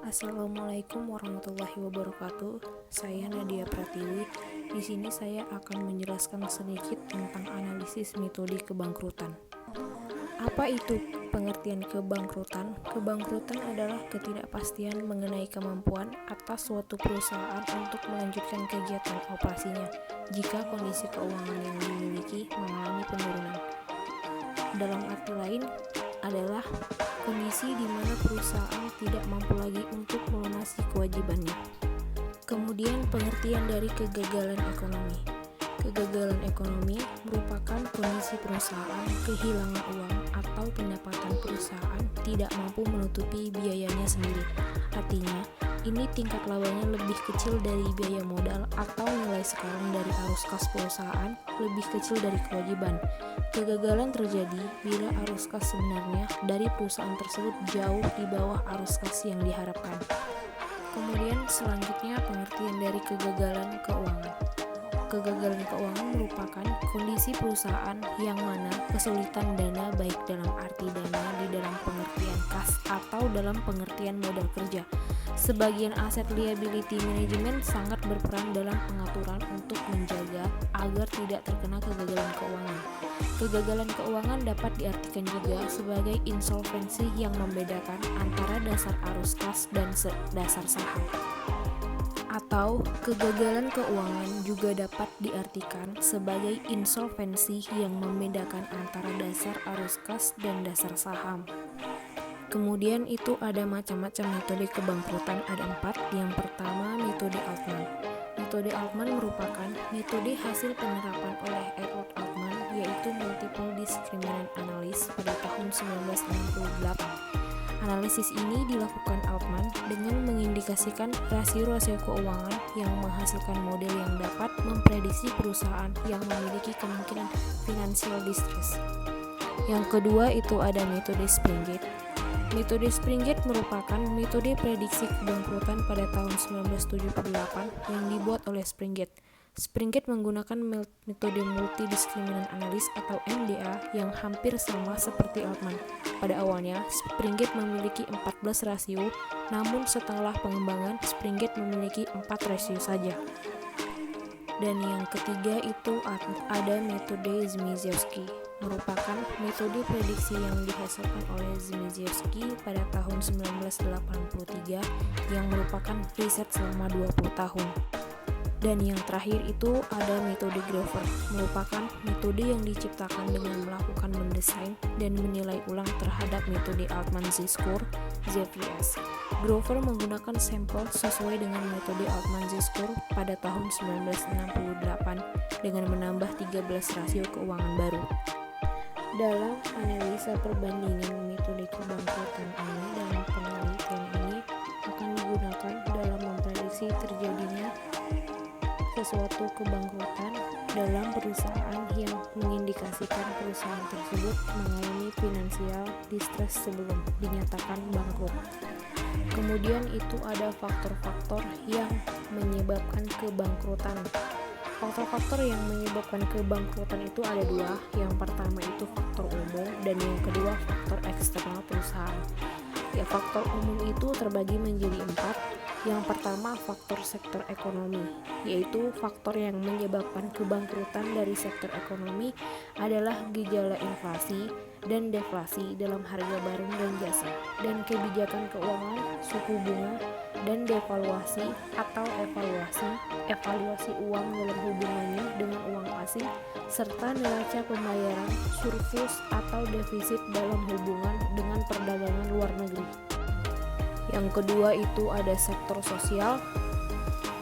Assalamualaikum warahmatullahi wabarakatuh. Saya Nadia Pratiwi. Di sini saya akan menjelaskan sedikit tentang analisis metode kebangkrutan. Apa itu pengertian kebangkrutan? Kebangkrutan adalah ketidakpastian mengenai kemampuan atas suatu perusahaan untuk melanjutkan kegiatan operasinya jika kondisi keuangan yang dimiliki mengalami penurunan. Dalam arti lain adalah kondisi di mana perusahaan tidak mampu lagi untuk melunasi kewajibannya. Kemudian pengertian dari kegagalan ekonomi. Kegagalan ekonomi merupakan kondisi perusahaan kehilangan uang atau pendapatan perusahaan tidak mampu menutupi biayanya sendiri. Artinya, ini tingkat labanya lebih kecil dari biaya modal atau nilai sekarang dari arus kas perusahaan lebih kecil dari kewajiban. Kegagalan terjadi bila arus kas sebenarnya dari perusahaan tersebut jauh di bawah arus kas yang diharapkan. Kemudian selanjutnya pengertian dari kegagalan keuangan. Kegagalan keuangan merupakan kondisi perusahaan yang mana kesulitan dana baik dalam arti dana di dalam pengertian kas atau dalam pengertian modal kerja. Sebagian aset liability management sangat berperan dalam pengaturan untuk menjaga agar tidak terkena kegagalan keuangan. Kegagalan keuangan dapat diartikan juga sebagai insolvensi yang membedakan antara dasar arus kas dan dasar saham. Atau kegagalan keuangan juga dapat diartikan sebagai insolvensi yang membedakan antara dasar arus kas dan dasar saham. Kemudian itu ada macam-macam metode kebangkrutan, ada 4. Yang pertama, metode Altman. Metode Altman merupakan metode hasil penerapan oleh Edward Altman, yaitu Multiple Discriminant Analysis pada tahun 1968. Analisis ini dilakukan Altman dengan mengindikasikan rasio-rasio keuangan yang menghasilkan model yang dapat memprediksi perusahaan yang memiliki kemungkinan financial distress. Yang kedua itu ada metode Springate. Metode Springate merupakan metode prediksi kebangkrutan pada tahun 1978 yang dibuat oleh Springate. Springate menggunakan metode Multidiscriminant Analysis atau MDA yang hampir sama seperti Altman. Pada awalnya, Springate memiliki 14 rasio, namun setelah pengembangan, Springate memiliki 4 rasio saja. Dan yang ketiga itu ada metode Zmijewski, merupakan metode prediksi yang dihasilkan oleh Zmijewski pada tahun 1983 yang merupakan riset selama 20 tahun. Dan yang terakhir itu ada metode Grover, merupakan metode yang diciptakan dengan melakukan mendesain dan menilai ulang terhadap metode Altman Z-score (ZVS). Grover menggunakan sampel sesuai dengan metode Altman Z-score pada tahun 1968 dengan menambah 13 rasio keuangan baru. Dalam analisa perbandingan metode kebangkrutan ini dalam penelitian ini akan digunakan dalam memprediksi terjadinya sesuatu kebangkrutan dalam perusahaan yang mengindikasikan perusahaan tersebut mengalami financial distress sebelum dinyatakan bangkrut. Kemudian itu ada faktor-faktor yang menyebabkan kebangkrutan. Faktor-faktor yang menyebabkan kebangkrutan itu ada 2. Yang pertama itu faktor umum dan yang kedua faktor eksternal perusahaan. Faktor umum itu terbagi menjadi 4. Yang pertama faktor sektor ekonomi, yaitu faktor yang menyebabkan kebangkrutan dari sektor ekonomi adalah gejala inflasi dan deflasi dalam harga barang dan jasa, dan kebijakan keuangan, suku bunga, dan devaluasi atau evaluasi uang dalam hubungannya dengan uang asing, serta neraca pembayaran, surplus atau defisit dalam hubungan dengan perdagangan luar negeri. Yang kedua itu ada sektor sosial,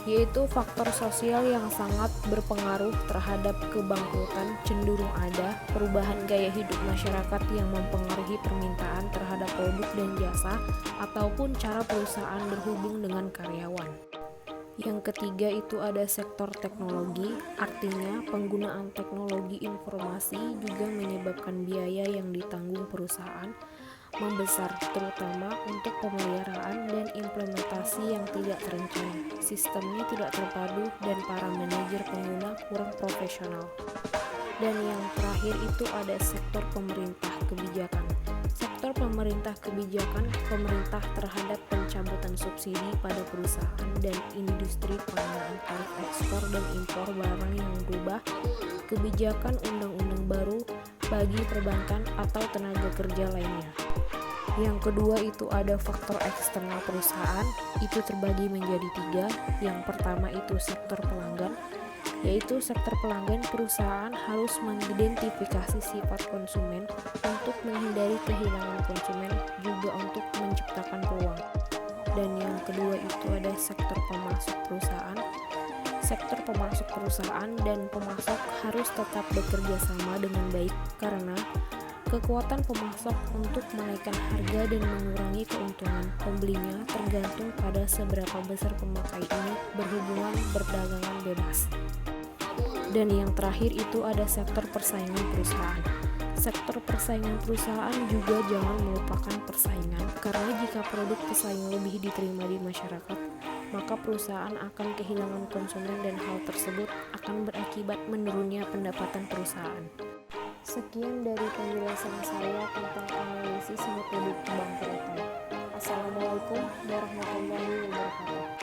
yaitu faktor sosial yang sangat berpengaruh terhadap kebangkrutan. Cenderung ada perubahan gaya hidup masyarakat yang mempengaruhi permintaan terhadap produk dan jasa ataupun cara perusahaan berhubung dengan karyawan. Yang ketiga itu ada sektor teknologi, artinya penggunaan teknologi informasi juga menyebabkan biaya yang ditanggung perusahaan membesar, terutama untuk pemeliharaan dan implementasi yang tidak terencana. Sistemnya tidak terpadu dan para manajer pengguna kurang profesional. Dan yang terakhir itu ada sektor pemerintah kebijakan. Sektor Sektor pemerintah kebijakan pemerintah terhadap pencabutan subsidi pada perusahaan dan industri, pengenaan tarif ekspor dan impor barang yang berubah, kebijakan undang-undang baru bagi perbankan atau tenaga kerja lainnya. Yang kedua itu ada faktor eksternal perusahaan, itu terbagi menjadi 3. Yang pertama itu sektor pelanggan, yaitu sektor pelanggan perusahaan harus mengidentifikasi sifat konsumen untuk menghindari kehilangan konsumen, juga untuk menciptakan peluang. Dan yang kedua itu ada sektor pemasok perusahaan. Sektor pemasok perusahaan dan pemasok harus tetap bekerja sama dengan baik karena kekuatan pemasok untuk menaikkan harga dan mengurangi keuntungan pembelinya tergantung pada seberapa besar pemakai ini berhubungan perdagangan bebas. Dan yang terakhir itu ada sektor persaingan perusahaan. Sektor persaingan perusahaan juga jangan melupakan persaingan, karena jika produk pesaing lebih diterima di masyarakat, maka perusahaan akan kehilangan konsumen dan hal tersebut akan berakibat menurunnya pendapatan perusahaan. Sekian dari penjelasan saya tentang analisis metode kebangkrutan. Assalamualaikum warahmatullahi wabarakatuh.